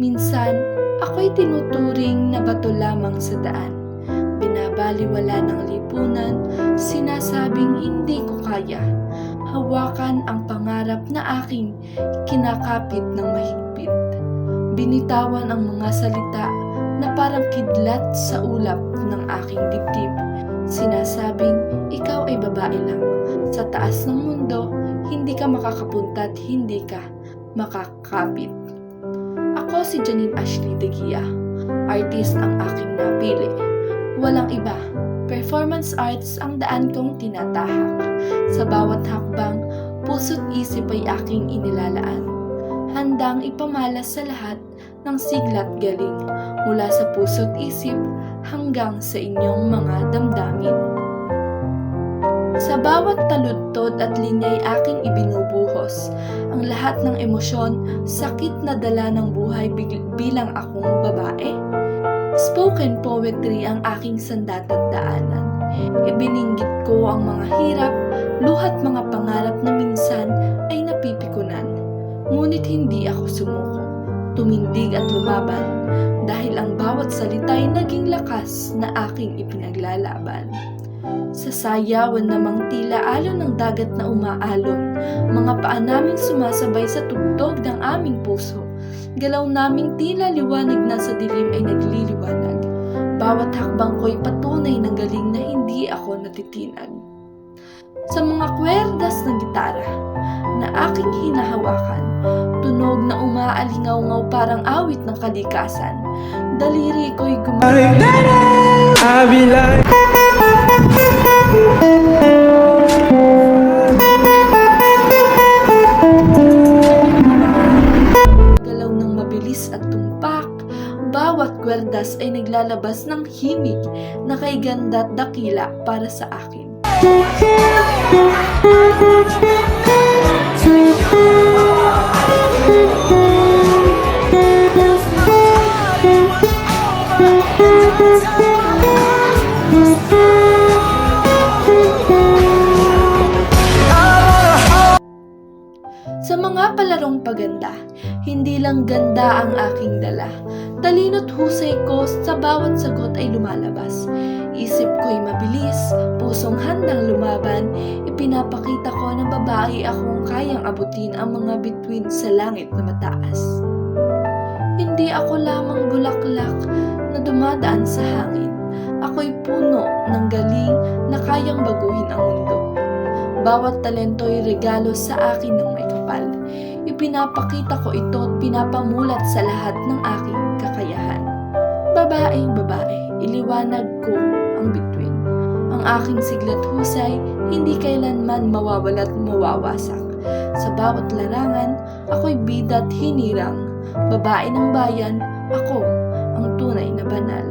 Minsan, ako'y tinuturing na bato lamang sa daan. Binabaliwala ng lipunan, sinasabing hindi ko kaya. Hawakan ang pangarap na aking kinakapit ng mahigpit. Binitawan ang mga salita na parang kidlat sa ulap ng aking dibdib. Sinasabing ikaw ay babae lang. Sa taas ng mundo, hindi ka makakapunta at hindi ka makakapit. Ako si Janine Ashley De Gia. Artist ang aking napili. Walang iba. Performance arts ang daan kong tinatahak. Sa bawat hakbang, puso't isip ay aking inilalaan. Handang ipamalas sa lahat ng sigla't galing, mula sa puso't isip hanggang sa inyong mga damdamin. Sa bawat taludtod at linya'y aking ibinubuhos ang lahat ng emosyon, sakit na dala ng buhay bilang akong babae. Spoken poetry ang aking sandat at daanan. Ibininggit ko ang mga hirap, luhat mga pangarap na minsan ay napipikunan. Ngunit hindi ako sumuko, tumindig at lumaban, dahil ang bawat salita'y naging lakas na aking ipinaglalaban. Sa sayawan namang tila alon ng dagat na umaalon, mga paa naming sumasabay sa tugtog ng aming puso. Galaw naming tila liwanag na sa dilim ay nagliliwanag. Bawat hakbang ko'y patunay ng galing na hindi ako natitinag. Sa mga kwerdas ng gitara na aking hinahawakan, tunog na umaalingaw-ngaw parang awit ng kalikasan. Daliri ko'y galaw ng mabilis at tumpak. Bawat kwerdas ay naglalabas ng himig na kay ganda at dakila para sa akin. Sa mga palarong paganda, hindi lang ganda ang aking dala. Talino't husay ko sa bawat sagot ay lumalabas. Isip ko'y mabilis, pusong handang lumaban. Ipinapakita ko na babae akong kayang abutin ang mga bituin sa langit na mataas. Hindi ako lamang bulaklak na dumadaan sa hangin. Ako'y puno ng galing na kayang baguhin ang mundo. Bawat talento'y regalo sa akin ng may kapal. Ipinapakita ko ito at pinapamulat sa lahat ng aking kakayahan. Babaeng babae, iliwanag ko ang bituin. Ang aking sigla't husay, hindi kailanman mawawala at mawawasak. Sa bawat larangan, ako'y bida't hinirang. Babae ng bayan, ako ang tunay na banal.